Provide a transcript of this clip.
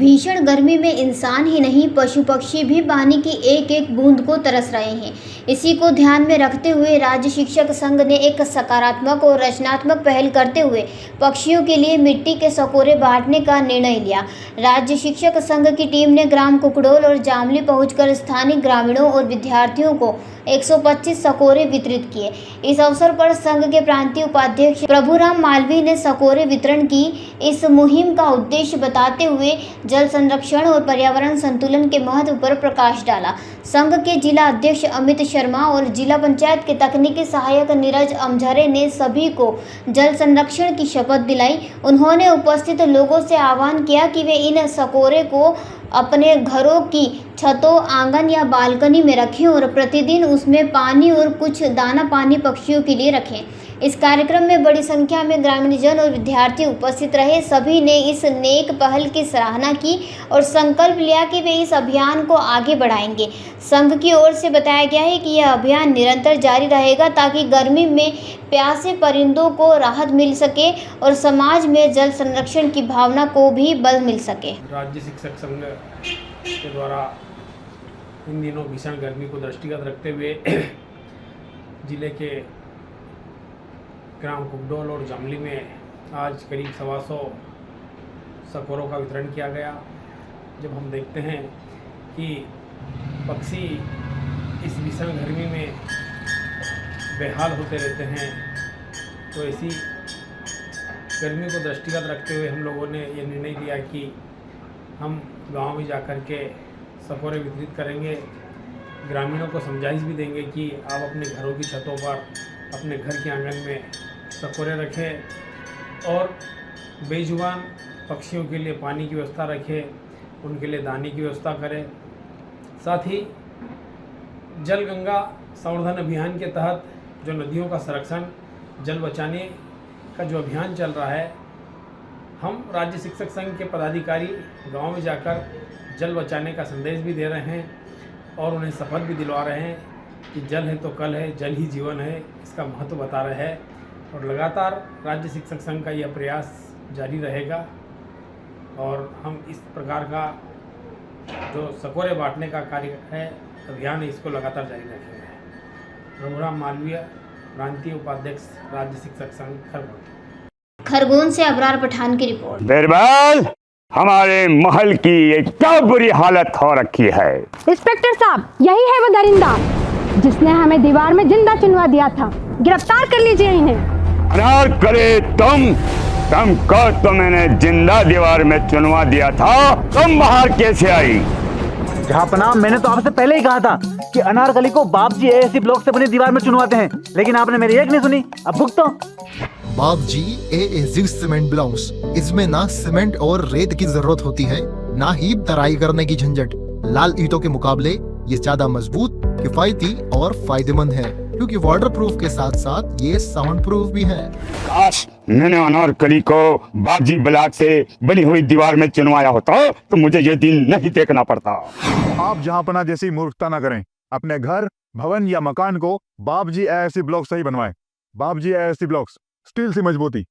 भीषण गर्मी में इंसान ही नहीं पशु पक्षी भी पानी की एक एक बूंद को तरस रहे हैं। इसी को ध्यान में रखते हुए राज्य शिक्षक संघ ने एक सकारात्मक और रचनात्मक पहल करते हुए पक्षियों के लिए मिट्टी के सकोरे बांटने का निर्णय लिया। राज्य शिक्षक संघ की टीम ने ग्राम कुकड़ोल और जामली पहुंचकर स्थानीय ग्रामीणों और विद्यार्थियों को 125 सकोरे वितरित किए। इस अवसर पर संघ के प्रांतीय उपाध्यक्ष प्रभुराम मालवीय ने सकोरे वितरण की। इस मुहिम का उद्देश्य बताते हुए जल संरक्षण और पर्यावरण संतुलन के महत्व पर प्रकाश डाला। संघ के जिला अध्यक्ष अमित शर्मा और जिला पंचायत के तकनीकी सहायक नीरज अमझरे ने सभी को जल संरक्षण की शपथ दिलाई। उन्होंने उपस्थित लोगों से आह्वान किया कि वे इन सकोरे को अपने घरों की छतों, आंगन या बालकनी में रखें और प्रतिदिन उसमें पानी और कुछ दाना पानी पक्षियों के लिए रखें। इस कार्यक्रम में बड़ी संख्या में ग्रामीणजन और विद्यार्थी उपस्थित रहे। सभी ने इस नेक पहल की सराहना की और संकल्प लिया कि वे इस अभियान को आगे बढ़ाएंगे। संघ की ओर से बताया गया है कि यह अभियान निरंतर जारी रहेगा ताकि गर्मी में प्यासे परिंदों को राहत मिल सके और समाज में जल संरक्षण की भावना को भी बल मिल सके। राज्य शिक्षक संघ के द्वारा इन दिनों भीषण गर्मी को दृष्टिगत रखते हुए जिले के ग्राम कुकड़ोल और जामली में आज करीब 125 सकोरों का वितरण किया गया। जब हम देखते हैं कि पक्षी इस भीषण गर्मी में बेहाल होते रहते हैं, तो ऐसी गर्मी को दृष्टिगत रखते हुए हम लोगों ने ये निर्णय लिया कि हम गांव में जाकर के सकोरे वितरित करेंगे। ग्रामीणों को समझाइश भी देंगे कि आप अपने घरों की छतों पर, अपने घर के आंगन में सकोरे रखें और बेजुबान पक्षियों के लिए पानी की व्यवस्था रखें, उनके लिए दाने की व्यवस्था करें। साथ ही जल गंगा संवर्धन अभियान के तहत जो नदियों का संरक्षण, जल बचाने का जो अभियान चल रहा है, हम राज्य शिक्षक संघ के पदाधिकारी गांव में जाकर जल बचाने का संदेश भी दे रहे हैं और उन्हें शपथ भी दिलवा रहे हैं कि जल है तो कल है, जल ही जीवन है, इसका महत्व बता रहे हैं। और लगातार राज्य शिक्षक संघ का यह प्रयास जारी रहेगा और हम इस प्रकार का जो सकोरे बांटने का कार्य है, अभियान है, इसको लगातार जारी रखेंगे। प्रभुराम मालवीय, प्रांतीय उपाध्यक्ष, राज्य शिक्षक संघ, खरगोन। खरगोन से अबरार पठान की रिपोर्ट। बिरबल, हमारे महल की ये क्या बुरी हालत हो रखी है। इंस्पेक्टर साहब, यही है वो दरिंदा जिसने हमें दीवार में जिंदा चुनवा दिया था। गिरफ्तार कर लीजिए इन्हें। अनार करे तुमको तो मैंने जिंदा दीवार में चुनवा दिया था, तुम बाहर कैसे आई? जहापनाह, मैंने तो आपसे पहले ही कहा था कि अनारकली को बाप जी एएससी ब्लॉक से अपनी दीवार में चुनवाते हैं, लेकिन आपने मेरी एक नहीं सुनी। अब भुगतो। बाप जी एएससी सीमेंट ब्लॉक्स, इसमें ना सीमेंट और रेत की जरूरत होती है, ना ही तराई करने की झंझट। लाल ईंटों के मुकाबले ये ज्यादा मजबूत, किफायती और फायदेमंद है, क्योंकि वाटर प्रूफ के साथ साथ ये साउंड प्रूफ भी है। काश मैंने अनारकली को बापजी ब्लॉक से बनी हुई दीवार में चुनवाया होता तो मुझे ये दिन नहीं देखना पड़ता। आप जहांपना जैसी मूर्खता न करें। अपने घर, भवन या मकान को बापजी एएससी ब्लॉक से ही बनवाएं। बापजी एएससी ब्लॉक्स, स्टील से मजबूती।